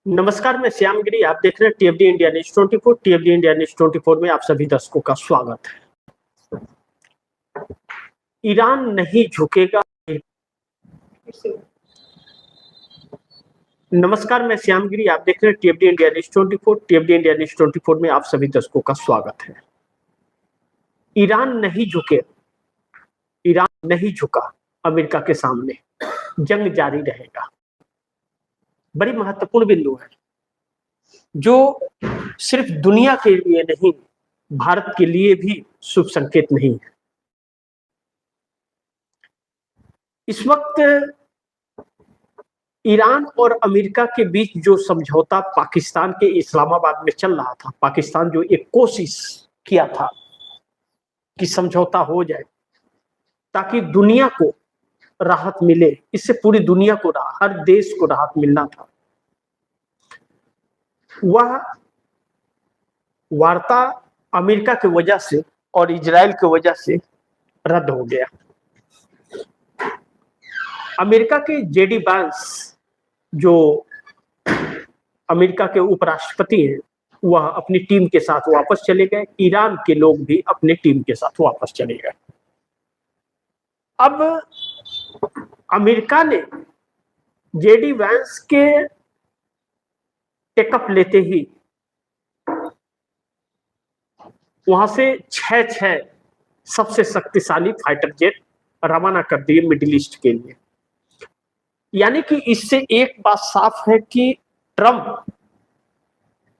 नमस्कार, मैं श्याम गिरी। आप देख रहे हैं टीएफडी इंडिया न्यूज 24। टीएफडी इंडिया न्यूज 24 में आप सभी दर्शकों का स्वागत है। ईरान नहीं झुकेगा। नमस्कार, मैं श्याम गिरी। आप देख रहे हैं टीएफडी इंडिया न्यूज 24। टीएफडी इंडिया न्यूज 24 में आप सभी दर्शकों का स्वागत है। ईरान नहीं झुके, ईरान नहीं झुका अमेरिका के सामने, जंग जारी रहेगा। बड़ी महत्वपूर्ण बिंदु है जो सिर्फ दुनिया के लिए नहीं, भारत के लिए भी शुभ संकेत नहीं है। इस वक्त ईरान और अमेरिका के बीच जो समझौता पाकिस्तान के इस्लामाबाद में चल रहा था, पाकिस्तान जो एक कोशिश किया था कि समझौता हो जाए ताकि दुनिया को राहत मिले, इससे पूरी दुनिया को, हर देश को राहत मिलना था, वह वार्ता अमेरिका की वजह से और इजराइल की वजह से रद्द हो गया। अमेरिका के जेडी वांस जो अमेरिका के उपराष्ट्रपति हैं, वह अपनी टीम के साथ वापस चले गए। ईरान के लोग भी अपने टीम के साथ वापस चले गए। अब अमेरिका ने जेडी वांस के टेकअप लेते ही वहां से 6 सबसे शक्तिशाली फाइटर जेट रवाना कर दिए मिडिल ईस्ट के लिए। यानी कि इससे एक बात साफ है कि ट्रंप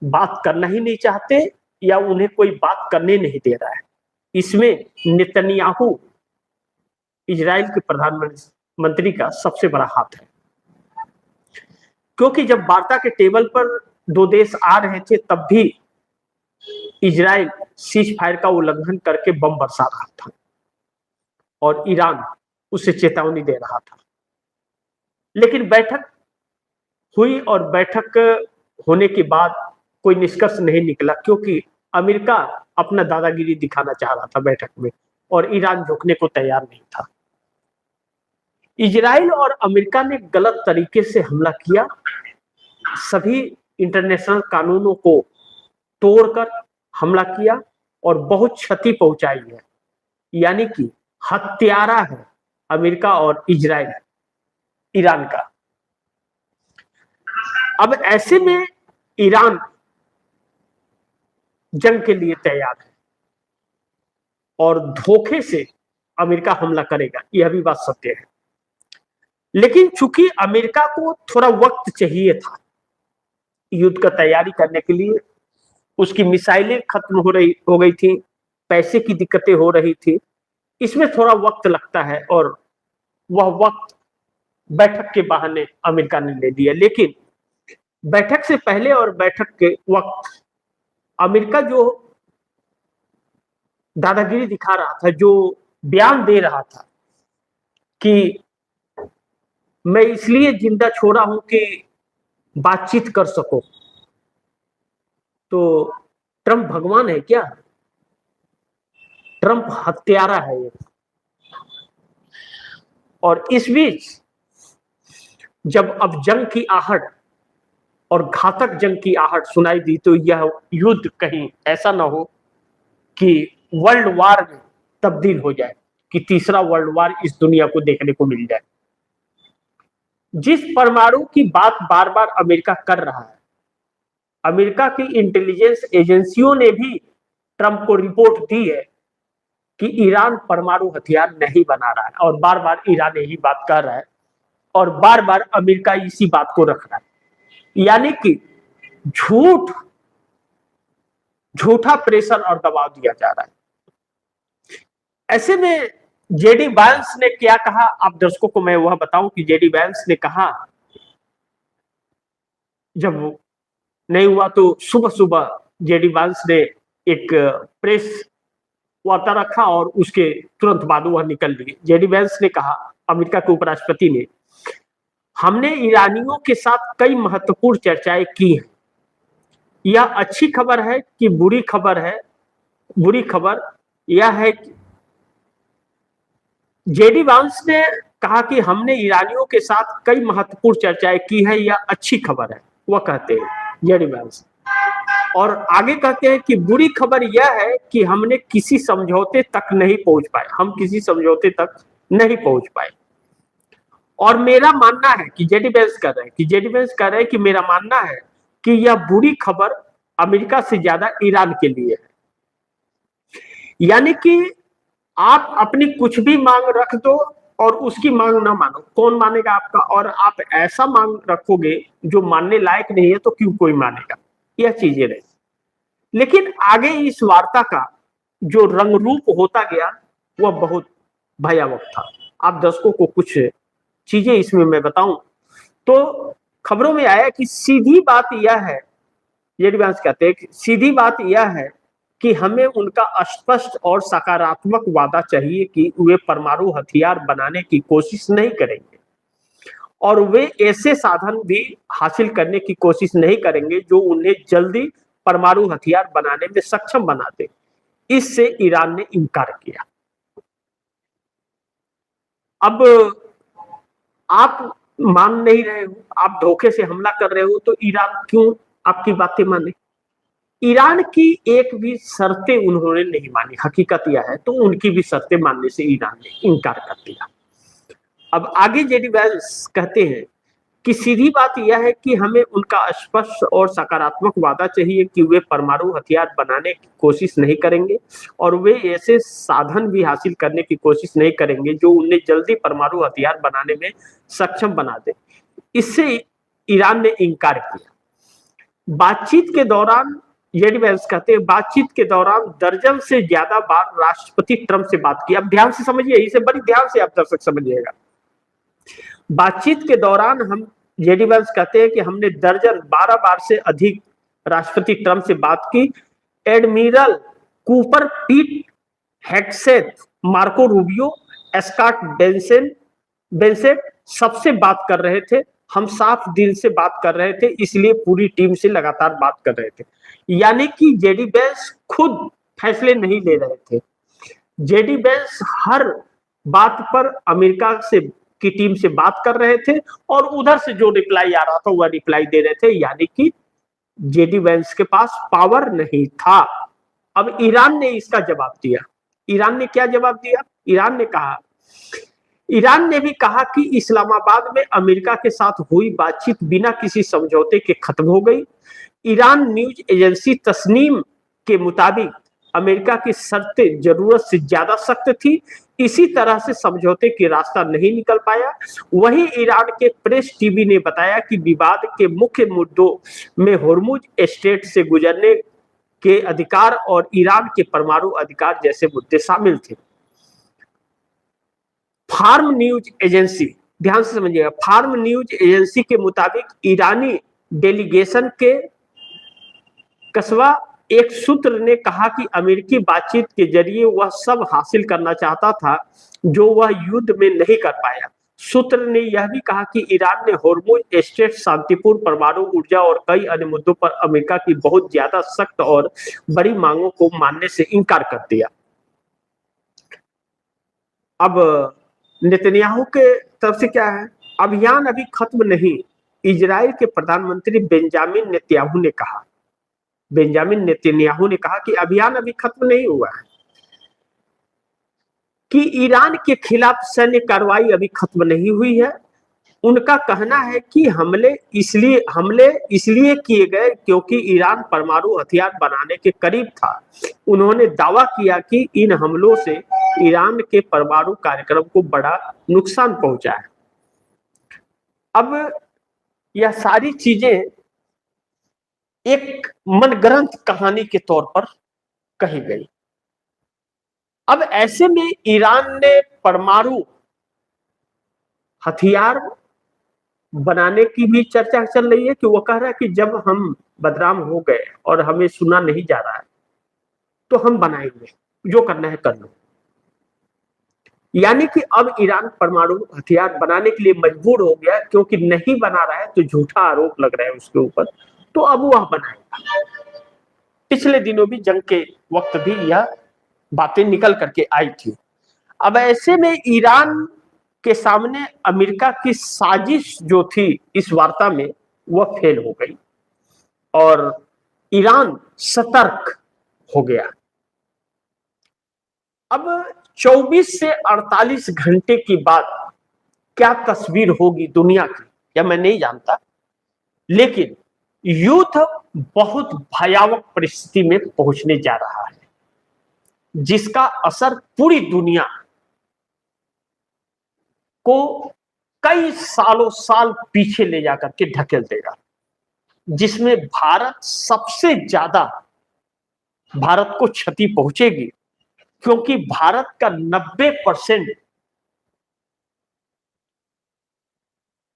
बात करना ही नहीं चाहते या उन्हें कोई बात करने नहीं दे रहा है। इसमें नेतन्याहू, इजराइल के प्रधानमंत्री का सबसे बड़ा हाथ है, क्योंकि जब वार्ता के टेबल पर दो देश आ रहे थे तब भी इजराइल सीज फायर का उल्लंघन करके बम बरसा रहा था और ईरान उसे चेतावनी दे रहा था। लेकिन बैठक हुई और बैठक होने के बाद कोई निष्कर्ष नहीं निकला, क्योंकि अमेरिका अपना दादागिरी दिखाना चाह रहा था बैठक में और ईरान झुकने को तैयार नहीं था। इजराइल और अमेरिका ने गलत तरीके से हमला किया, सभी इंटरनेशनल कानूनों को तोड़कर हमला किया और बहुत क्षति पहुंचाई है। यानी कि हत्यारा है अमेरिका और इजराइल ईरान का। अब ऐसे में ईरान जंग के लिए तैयार है और धोखे से अमेरिका हमला करेगा, यह भी बात सत्य है। लेकिन चूंकि अमेरिका को थोड़ा वक्त चाहिए था युद्ध का तैयारी करने के लिए, उसकी मिसाइलें खत्म हो गई थी, पैसे की दिक्कतें हो रही थी, इसमें थोड़ा वक्त लगता है और वह वक्त बैठक के बहाने अमेरिका ने ले लिया। लेकिन बैठक से पहले और बैठक के वक्त अमेरिका जो दादागिरी दिखा रहा था, जो बयान दे रहा था कि मैं इसलिए जिंदा छोड़ा हूं कि बातचीत कर सको, तो ट्रंप भगवान है क्या? ट्रंप हत्यारा है ये। और इस बीच जब अब जंग की आहट और घातक जंग की आहट सुनाई दी, तो यह युद्ध कहीं ऐसा ना हो कि वर्ल्ड वार में तब्दील हो जाए, कि तीसरा वर्ल्ड वार इस दुनिया को देखने को मिल जाए। जिस परमाणु की बात बार बार अमेरिका कर रहा है, अमेरिका की इंटेलिजेंस एजेंसियों ने भी ट्रंप को रिपोर्ट दी है कि ईरान परमाणु हथियार नहीं बना रहा है, और बार बार ईरान यही बात कर रहा है और बार बार अमेरिका इसी बात को रख रहा है। यानी कि झूठा प्रेशर और दबाव दिया जा रहा है। ऐसे में जेडी वांस ने क्या कहा, आप दर्शकों को मैं वह बताऊं कि जेडी वांस ने कहा, जब नहीं हुआ तो सुबह सुबह जेडी वांस ने एक प्रेस वार्ता रखा और उसके तुरंत बाद वह निकल लिए। जेडी वांस ने कहा, अमेरिका के उपराष्ट्रपति ने, हमने ईरानियों के साथ कई महत्वपूर्ण चर्चाएं की हैं। यह अच्छी खबर है कि बुरी खबर है? बुरी खबर यह है कि जेडी वांस ने कहा कि हमने ईरानियों के साथ कई महत्वपूर्ण चर्चाएं की है, यह अच्छी खबर है। वह कहते हैं जेडी वेंस। और आगे कहते हैं कि बुरी खबर यह है कि हमने किसी समझौते तक नहीं पहुंच पाए, हम किसी समझौते तक नहीं पहुंच पाए। और मेरा मानना है कि जेडी वेंस कह रहे हैं कि मेरा मानना है कि यह बुरी खबर अमेरिका से ज्यादा ईरान के लिए है। यानी कि आप अपनी कुछ भी मांग रख दो और उसकी मांग ना मानो, कौन मानेगा आपका? और आप ऐसा मांग रखोगे जो मानने लायक नहीं है तो क्यों कोई मानेगा? यह चीजें रही। लेकिन आगे इस वार्ता का जो रंग रूप होता गया वह बहुत भयावह था। आप दर्शकों को कुछ चीजें इसमें मैं बताऊं तो खबरों में आया कि सीधी बात यह है, जेडी वेंस कहते हैं कि सीधी बात यह है कि हमें उनका स्पष्ट और सकारात्मक वादा चाहिए कि वे परमाणु हथियार बनाने की कोशिश नहीं करेंगे और वे ऐसे साधन भी हासिल करने की कोशिश नहीं करेंगे जो उन्हें जल्दी परमाणु हथियार बनाने में सक्षम बना दे। इससे ईरान ने इनकार किया। अब आप मान नहीं रहे हो, आप धोखे से हमला कर रहे हो, तो ईरान क्यों आपकी बातें माने? ईरान की एक भी शर्तें उन्होंने नहीं मानी, हकीकत यह है। तो उनकी भी शर्तें मानने से ईरान ने इनकार कर दिया। अब आगे जेडी वेंस कहते हैं कि सीधी बात यह है कि हमें उनका स्पष्ट और सकारात्मक वादा चाहिए कि वे परमाणु हथियार बनाने की कोशिश नहीं करेंगे और वे ऐसे साधन भी हासिल करने की कोशिश नहीं करेंगे जो उन्हें जल्दी परमाणु हथियार बनाने में सक्षम बना दे। इससे ईरान ने इनकार किया। बातचीत के दौरान जेडी वेंस कहते हैं, बातचीत के दौरान दर्जन से ज्यादा बार राष्ट्रपति ट्रंप से बात की। अब ध्यान से समझिए, इसे बड़ी ध्यान से आप दर्शक समझिएगा। बातचीत के दौरान हम, जेडी वेंस कहते हैं कि हमने दर्जन 12 बार से अधिक राष्ट्रपति ट्रंप से बात की। Admiral Cooper, Pete Hegseth, Marco Rubio, Scott Bessent सबसे बात कर रहे थे। हम साफ दिल से बात कर रहे थे, इसलिए पूरी टीम से लगातार बात कर रहे थे। यानी कि जेडी वेंस खुद फैसले नहीं ले रहे थे। जेडी वेंस हर बात पर अमेरिका से की टीम से बात कर रहे थे और उधर से जो रिप्लाई आ रहा था वह रिप्लाई दे रहे थे। यानी कि जेडी वेंस के पास पावर नहीं था। अब ईरान ने इसका जवाब दिया। ईरान ने क्या जवाब दिया? ईरान ने भी कहा कि इस्लामाबाद में अमेरिका के साथ हुई बातचीत बिना किसी समझौते के खत्म हो गई। ईरान न्यूज एजेंसी तस्नीम के मुताबिक अमेरिका की शर्तें जरूरत से ज्यादा सख्त थी, इसी तरह से समझौते की रास्ता नहीं निकल पाया। वहीं ईरान के प्रेस टीवी ने बताया कि विवाद के मुख्य मुद्दों में होर्मुज स्ट्रेट से गुजरने के अधिकार और ईरान के परमाणु अधिकार जैसे मुद्दे शामिल थे। फार्म न्यूज एजेंसी, ध्यान से समझिएगा, फार्म न्यूज एजेंसी के मुताबिक ईरानी डेलीगेशन के कस्बा एक सूत्र ने कहा कि अमेरिकी बातचीत के जरिए वह सब हासिल करना चाहता था जो वह युद्ध में नहीं कर पाया। सूत्र ने यह भी कहा कि ईरान ने होर्मुज स्ट्रेट, शांतिपूर्ण परमाणु ऊर्जा और कई अन्य मुद्दों पर अमेरिका की बहुत ज्यादा सख्त और बड़ी मांगों को मानने से इनकार कर दिया। अब नेतन्याहू के तरफ से क्या है? अभियान अभी खत्म नहीं, इजराइल के प्रधानमंत्री बेंजामिन नेतन्याहू ने कहा कि अभियान अभी खत्म नहीं हुआ है, कि ईरान के खिलाफ सैन्य कार्रवाई अभी खत्म नहीं हुई है। उनका कहना है कि हमले इसलिए किए गए क्योंकि ईरान परमाणु हथियार बनाने के करीब था। उन्होंने दावा किया कि इन हमलों से ईरान के परमाणु कार्यक्रम को बड़ा नुकसान पहुंचा है। अब यह सारी चीजें एक मनगढ़ंत कहानी के तौर पर कही गई। अब ऐसे में ईरान ने परमाणु हथियार बनाने की भी चर्चा चल रही है कि वो कह रहा है कि जब हम बदनाम हो गए और हमें सुना नहीं जा रहा है तो हम बनाएंगे, जो करना है कर लो। यानी कि अब ईरान परमाणु हथियार बनाने के लिए मजबूर हो गया, क्योंकि नहीं बना रहा है तो झूठा आरोप लग रहा है उसके ऊपर, तो अब वह बनाएगा। पिछले दिनों भी जंग के वक्त भी यह बातें निकल करके आई थी। अब ऐसे में ईरान के सामने अमेरिका की साजिश जो थी इस वार्ता में वह फेल हो गई और ईरान सतर्क हो गया। अब 24 से 48 घंटे की बाद क्या तस्वीर होगी दुनिया की, या मैं नहीं जानता, लेकिन युद्ध बहुत भयावह परिस्थिति में पहुंचने जा रहा है, जिसका असर पूरी दुनिया को कई सालों साल पीछे ले जाकर के ढकेल देगा, जिसमें भारत को क्षति पहुंचेगी, क्योंकि भारत का 90%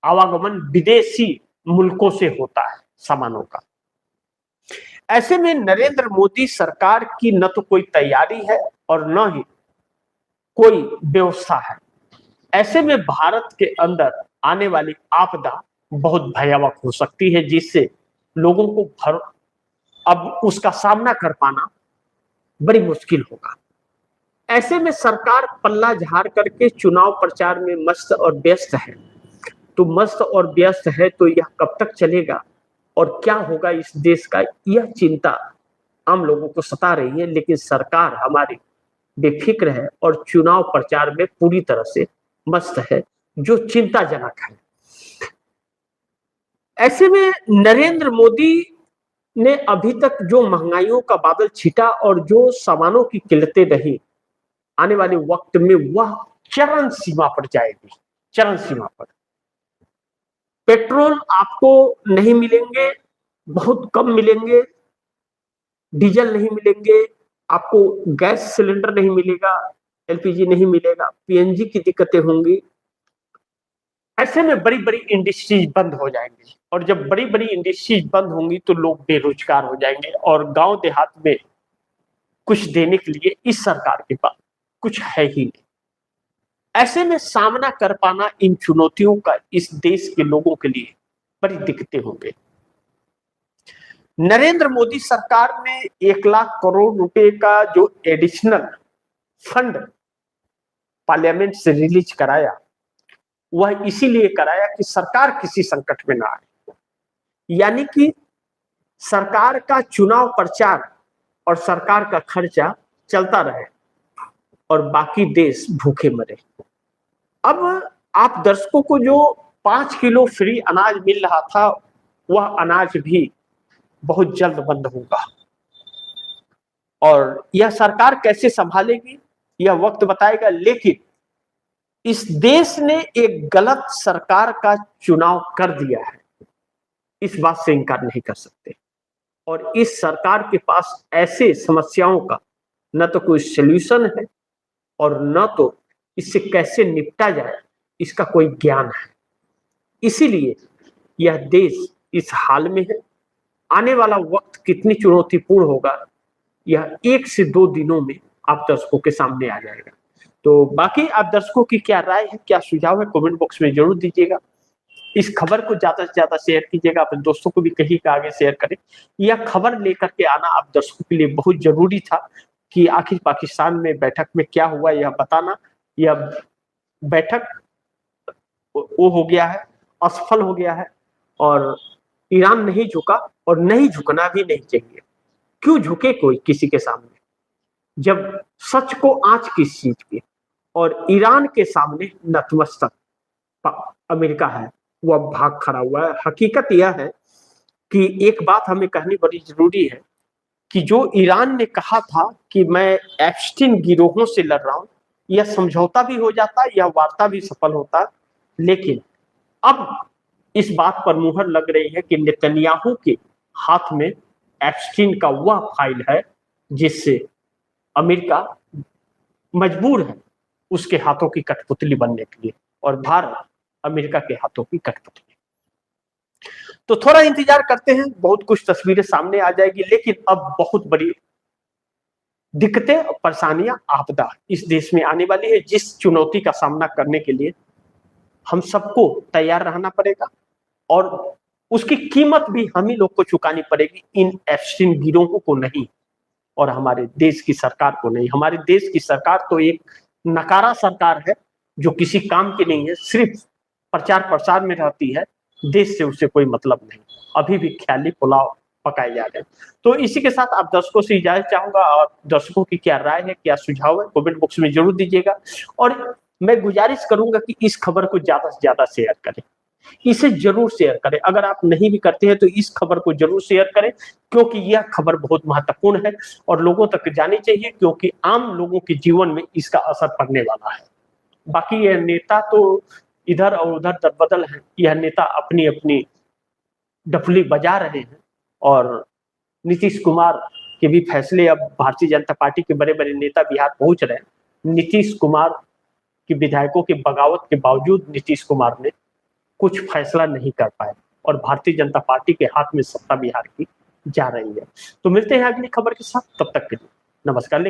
आवागमन विदेशी मुल्कों से होता है सामानों का। ऐसे में नरेंद्र मोदी सरकार की न तो कोई तैयारी है और न ही कोई व्यवस्था है। ऐसे में भारत के अंदर आने वाली आपदा बहुत भयावह हो सकती है, जिससे लोगों को अब उसका सामना कर पाना बड़ी मुश्किल होगा। ऐसे में सरकार पल्ला झाड़ करके चुनाव प्रचार में मस्त और व्यस्त है। तो मस्त और व्यस्त है तो यह कब तक चलेगा और क्या होगा इस देश का, यह चिंता आम लोगों को सता रही है। लेकिन सरकार हमारी बेफिक्र है और चुनाव प्रचार में पूरी तरह से मस्त है, जो चिंताजनक है। ऐसे में नरेंद्र मोदी ने अभी तक जो महंगाइयों का बादल छीटा और जो सामानों की किल्लतें रही, आने वाले वक्त में वह चरम सीमा पर जाएगी, चरम सीमा पर। पेट्रोल आपको नहीं मिलेंगे, बहुत कम मिलेंगे, डीजल नहीं मिलेंगे, आपको गैस सिलेंडर नहीं मिलेगा, एलपीजी नहीं मिलेगा, पीएनजी की दिक्कतें होंगी। ऐसे में बड़ी बड़ी इंडस्ट्रीज बंद हो जाएंगी और जब बड़ी बड़ी इंडस्ट्रीज बंद होंगी तो लोग बेरोजगार हो जाएंगे और गांव देहात में कुछ देने के लिए इस सरकार के पास कुछ है ही नहीं। ऐसे में सामना कर पाना इन चुनौतियों का इस देश के लोगों के लिए बड़ी दिक्कतें होंगी। नरेंद्र मोदी सरकार ने 1 लाख करोड़ रुपए का जो एडिशनल फंड पार्लियामेंट से रिलीज कराया, वह इसीलिए कराया कि सरकार किसी संकट में ना आए, यानी कि सरकार का चुनाव प्रचार और सरकार का खर्चा चलता रहे और बाकी देश भूखे मरे। अब आप दर्शकों को जो 5 किलो फ्री अनाज मिल रहा था, वह अनाज भी बहुत जल्द बंद होगा और यह सरकार कैसे संभालेगी यह वक्त बताएगा। लेकिन इस देश ने एक गलत सरकार का चुनाव कर दिया है, इस बात से इनकार नहीं कर सकते। और इस सरकार के पास ऐसे समस्याओं का न तो कोई सलूशन है और न तो इससे कैसे निपटा जाए इसका कोई ज्ञान है। इसीलिए यह देश इस हाल में है। आने वाला वक्त कितनी चुनौतीपूर्ण होगा, यह 1 से 2 दिनों में आप दर्शकों के सामने आ जाएगा। तो बाकी आप दर्शकों की क्या राय है, क्या सुझाव है, कमेंट बॉक्स में जरूर दीजिएगा। इस खबर को ज्यादा से ज्यादा शेयर कीजिएगा, अपने दोस्तों को भी कहिएगा आगे शेयर करें। यह खबर लेकर के आना आप दर्शकों के लिए बहुत जरूरी था कि आखिर पाकिस्तान में बैठक में क्या हुआ यह बताना। यह बैठक वो हो गया है, असफल हो गया है और ईरान नहीं झुका और नहीं झुकना भी नहीं चाहिए। क्यों झुके कोई किसी के सामने, जब सच को आंच किस चीज की। और ईरान के सामने नतमस्तक अमेरिका है, वह भाग खड़ा हुआ है। हकीकत यह है कि एक बात हमें कहनी बड़ी जरूरी है कि जो ईरान ने कहा था कि मैं एप्स्टीन गिरोहों से लड़ रहा हूं, यह समझौता भी हो जाता, यह वार्ता भी सफल होता। लेकिन अब इस बात पर मुहर लग रही है कि नेतन्याहू के हाथ में एप्स्टीन का वह फाइल है जिससे अमेरिका मजबूर है उसके हाथों की कठपुतली बनने के लिए और भारत अमेरिका के हाथों की कठपुतली। तो थोड़ा इंतजार करते हैं, बहुत कुछ तस्वीरें सामने आ जाएगी। लेकिन अब बहुत बड़ी दिक्कतें और परेशानियां, आपदा इस देश में आने वाली है, जिस चुनौती का सामना करने के लिए हम सबको तैयार रहना पड़ेगा और उसकी कीमत भी हम ही लोग को चुकानी पड़ेगी, इन एप्स्टीन गिरोहों को नहीं और हमारे देश की सरकार को नहीं। हमारे देश की सरकार तो एक नकारा सरकार है जो किसी काम की नहीं है, सिर्फ प्रचार प्रसार में रहती है देश से उसे कोई मतलब नहीं, अभी भी ख्याली पुलाव पकाए जा रहे हैं। तो इसी के साथ आप दर्शकों से इजाजत चाहूंगा, और दर्शकों की क्या राय है, क्या सुझाव है, कमेंट बॉक्स में जरूर दीजिएगा। और मैं गुजारिश करूंगा कि इस खबर को ज्यादा से ज्यादा शेयर करें, इसे जरूर शेयर करें। अगर आप नहीं भी करते हैं तो इस खबर को जरूर शेयर करें, क्योंकि यह खबर बहुत महत्वपूर्ण है और लोगों तक जानी चाहिए, क्योंकि आम लोगों के जीवन में इसका असर पड़ने वाला है। बाकी यह नेता तो इधर और उधर दरबदल है, यह नेता अपनी अपनी डफली बजा रहे हैं, और नीतीश कुमार के भी फैसले, अब भारतीय जनता पार्टी के बड़े बड़े नेता बिहार पहुंच रहे हैं। नीतीश कुमार के विधायकों की बगावत के बावजूद नीतीश कुमार ने कुछ फैसला नहीं कर पाए, और भारतीय जनता पार्टी के हाथ में सत्ता बिहार की जा रही है। तो मिलते हैं अगली खबर के साथ, तब तक के लिए नमस्कार।